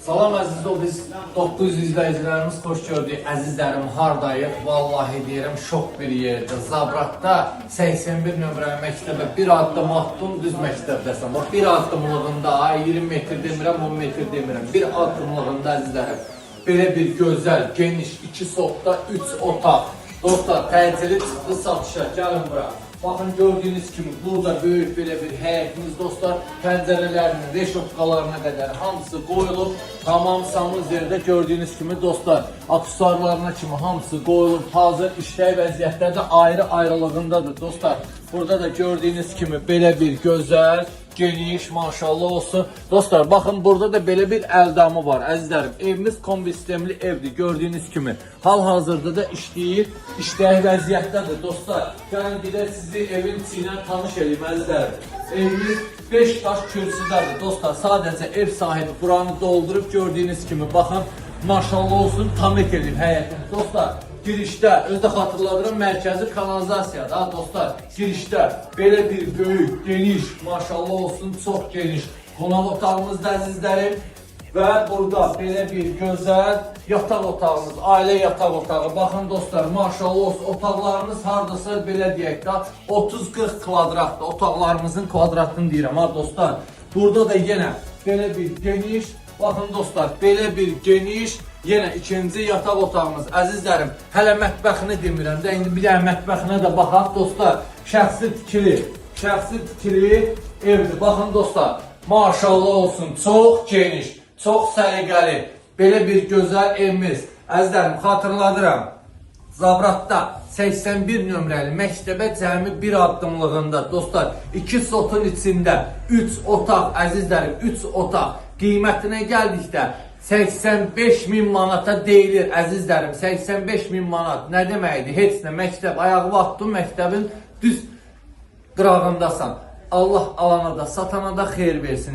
Salam əziz biz 900 izləyicilərimiz xoş gördük. Əzizlərim, hardayıq? Vallahi deyirəm, şok bir yerdə. Zabratda 81 nömrəli məktəbə bir addım attım, düz məktəbdəsən. Bax, bir addımlığında, 20 metr demirəm, 10 metr demirəm. Bir addımlığında əzizlərim. Belə bir gözəl, geniş, 2 sotda 3 otaq. Dostlar, təcili çıxdı satışa, gəlin bura. Baxın, gördüyünüz kimi burada böyük belə bir həyətimiz, dostlar, pəncərələrinin, reşotqalarına qədər hamısı qoyulub. Tamam samız yerdə gördüyünüz kimi, dostlar, aksesuarlarına kimi hamısı qoyulub. Hazır işləy vəziyyətlərdə ayrı-ayrılığındadır, dostlar. Burada da gördüyünüz kimi belə bir gözəl, geniş, maşallah olsun. Dostlar, baxın, burada da belə bir əldamı var, əzizlərim. Evimiz kombi sistemli evdir, gördüyünüz kimi. Hal-hazırda da işləyir, işləy vəziyyətdədir, dostlar. Gəlin, gedək sizi evin içi ilə tanış edeyim, əzizlərim. Evimiz 5 daş kürsüdədir, dostlar. Sadəcə ev sahibi buranı doldurub, gördüyünüz kimi, baxın, maşallah olsun, tamik edeyim həyətini, dostlar. Girişdə, özdə xatırladıram, mərkəzi kanalizasiyadır, dostlar. Girişdə belə bir böyük, geniş, maşallah olsun, çox geniş qonaq otağımızda əzizlərim. Və burada belə bir gözəl yataq otağımız, ailə yataq otağı. Baxın dostlar, maşallah olsun, otaqlarımız hardasa belə deyək də 30-40 kvadratdır. Otaqlarımızın kvadratını deyirəm, dostlar. Burada da yenə belə bir geniş, baxın dostlar, belə bir geniş, yenə ikinci yataq otağımız. Əzizlərim, hələ mətbəxini demirəm də, indi bir dənə mətbəxinə də baxaq, dostlar. Şəxsi tikili evdir. Baxın dostlar, maşallah olsun, çox geniş, çox səliqəli, belə bir gözəl evimiz. Əzizlərim, xatırladıram, Zabratda 81 nömrəli məktəbə cəmi bir addımlığında, dostlar, 2 sotun içində 3 otaq, əzizlərim, 3 otaq. Qiymətinə gəldikdə 85.000 manata deyilir, əzizlərim. 85.000 manat nə deməkdir? Heç nə, məktəb, ayağı vaxtın məktəbin düz qırağındasan. Allah alana da, satana da xeyir versin.